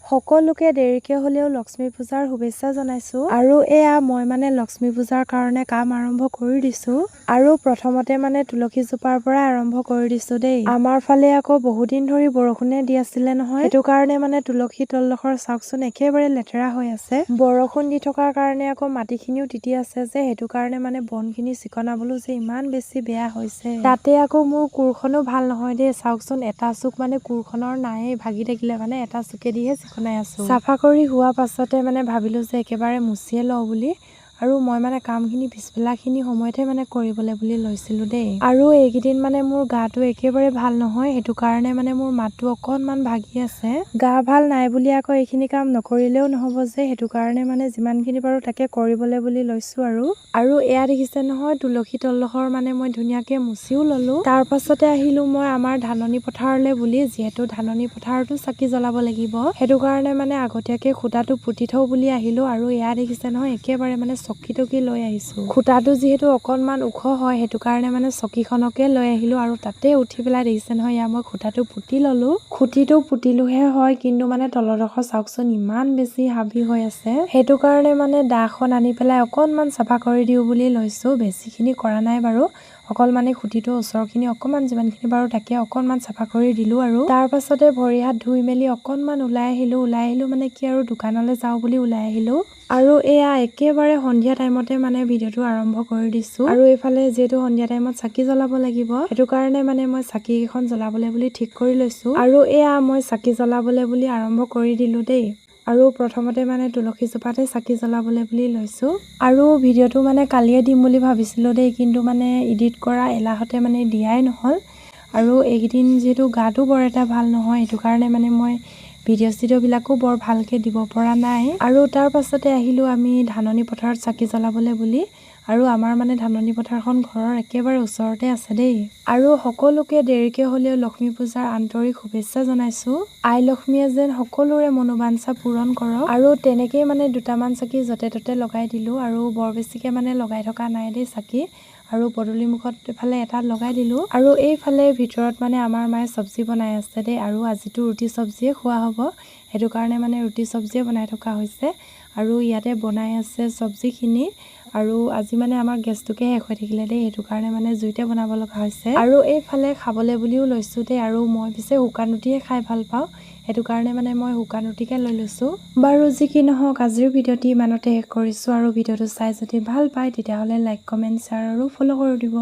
সকলোকে দেৰিকে হলেও লক্ষ্মী পূজাৰ শুভেচ্ছা জনাইছো আৰু এয়া মই মানে লক্ষ্মী পূজাৰ কাৰণে কাম আৰম্ভ কৰি দিছো আৰু প্ৰথমতে মানে তুলসী জোপাৰ পৰা আৰম্ভ কৰি দিছো দেই। আমাৰ ফালে আকৌ বহুত দিন ধৰি বৰষুণে দি আছিলে নহয়, সেইটো কাৰণে মানে তুলসী তলডোখৰ চাওকচোন একেবাৰে লেতেৰা হৈ আছে। বৰষুণ দি থকাৰ কাৰণে আকৌ মাটিখিনিও তিতি আছে যে, সেইটো কাৰণে মানে বনখিনি চিকনাবলৈ যে ইমান বেছি বেয়া হৈছে। তাতে আকৌ মোৰ কোৰখনো ভাল নহয় দেই, চাওকচোন এটা চুক মানে কোৰখনৰ নায়েই, ভাগি থাকিলে মানে এটা চুকেদিহে চিকনাই আছো। চাফা কৰি হোৱা পাছতে মানে ভাবিলো যে একেবাৰে মুচিয়ে লওঁ বুলি, আৰু মই মানে কামখিনি পিছবেলাখিনি সময়তে মানে কৰিবলৈ বুলি লৈছিলো দেই। আৰু এইকেইদিন মানে মোৰ গাটো একেবাৰে ভাল নহয়, সেইটো কাৰণে মানে মোৰ মাতটো অকনমান ভাগি আছে। গা ভাল নাই বুলি আকৌ এইখিনি কাম নকৰিলেও নহব যে, সেইটো কাৰণে মানে যিমানখিনি পাৰো তাকে কৰিবলৈ বুলি লৈছো। আৰু এয়া দেখিছে নহয়, তুলসী তলডোখৰ মানে মই ধুনীয়াকে মুচিও ললো। তাৰ পাছতে আহিলো মই আমাৰ ধাননি পথাৰলৈ বুলি, যিহেতু ধাননি পথাৰতো চাকি জ্বলাব লাগিব, সেইটো কাৰণে মানে আগতীয়াকে খুঁটাটো পুতি থওঁ বুলি আহিলো। আৰু এয়া দেখিছে নহয়, একেবাৰে মানে চকী তকী লৈ আহিছো। খুঁটাটো যিহেতু অকনমান ওখ হয়, সেইটো কাৰণে মানে চকীখনকে লৈ আহিলো আৰু তাতে উঠি পেলাই দেখিছে নহয়, এয়া মই খুঁটাটো পুতি ললো। খুঁটিটো পুতিলোহে হয়, কিন্তু মানে তলডোখৰ চাওকচোন ইমান বেছি হাবি হৈ আছে, সেইটো কাৰণে মানে দাখন আনি পেলাই অকনমান চাফা কৰি দিও বুলি লৈছো। বেছিখিনি কৰা নাই বাৰু, অকল মানে খুঁটিটো ওচৰখিনি অকনমান যিমানখিনি বাৰু তাকে অকনমান চাফা কৰি দিলো। আৰু তাৰ পাছতে ভৰি হাত ধুই মেলি অকনমান ওলাই আহিলো মানে কি আৰু দোকানলৈ যাওঁ বুলি ওলাই আহিলো। আৰু এয়া একেবাৰে সন্ধিয়া টাইমতে মানে ভিডিঅ'টো আৰম্ভ কৰি দিছো। আৰু এইফালে যিহেতু সন্ধিয়া টাইমত চাকি জ্বলাব লাগিব, সেইটো কাৰণে মানে মই চাকি কেইখন জ্বলাবলৈ বুলি ঠিক কৰি লৈছো। আৰু এয়া মই চাকি জ্বলাবলৈ বুলি আৰম্ভ কৰি দিলো দেই। আৰু প্ৰথমতে মানে তুলসী জোপাতে চাকি জ্বলাবলৈ বুলি লৈছো। আৰু ভিডিঅ'টো মানে কালিয়ে দিম বুলি ভাবিছিলো দেই, কিন্তু মানে এডিট কৰা এলাহতে মানে দিয়াই নহল। আৰু এইকেইদিন যিহেতু গাটো বৰ এটা ভাল নহয়, সেইটো কাৰণে মানে মই ভিডিঅ' বিলাকো বৰ ভালকে দিব পৰা নাই। আৰু তাৰ পাছতে আহিলো আমি ধাননি পথাৰত চাকি জ্বলাবলৈ বুলি, আৰু আমাৰ মানে ধাননি পথাৰখন ঘৰৰ একেবাৰে ওচৰতে আছে দেই। আৰু সকলোকে দেৰিকে হলেও লক্ষ্মী পূজাৰ আন্তৰিক শুভেচ্ছা জনাইছো। আই লক্ষ্মীয়ে যেন সকলোৰে মনোবাঞ্ছা পূৰণ কৰক। আৰু তেনেকেই মানে দুটামান চাকি য'তে ত'তে লগাই দিলো, আৰু বৰ বেছিকে মানে লগাই থকা নাই দেই চাকি। আৰু পদূলি মুখত এফালে এটা লগাই দিলো, আৰু এইফালে ভিতৰত মানে আমাৰ মায়ে চব্জি বনাই আছে দেই। আৰু আজিতো ৰুটি চব্জিয়ে খোৱা হ'ব, সেইটো কাৰণে মানে ৰুটি চব্জিয়ে বনাই থকা হৈছে। আৰু ইয়াতে বনাই আছে চব্জিখিনি, আৰু আজি মানে আমাৰ গেছটোকে শেষ হৈ থাকিলে দেই, সেইটো কাৰণে মানে জুইতে বনাব লগা হৈছে। আৰু এইফালে খাবলৈ বুলিও লৈছো দেই, আৰু মই পিছে শুকান ৰুটিয়ে খাই ভাল পাওঁ, সেইটো কাৰণে মানে মই শুকান ৰুটিকে লৈ লৈছো। বাৰু যি কি নহওক, আজিৰ ভিডিঅ'টি ইমানতে শেষ কৰিছো। আৰু ভিডিঅ'টো চাই যদি ভাল পায় তেতিয়াহ'লে লাইক, কমেণ্ট, শ্বেয়াৰ আৰু ফ'ল' কৰি দিব।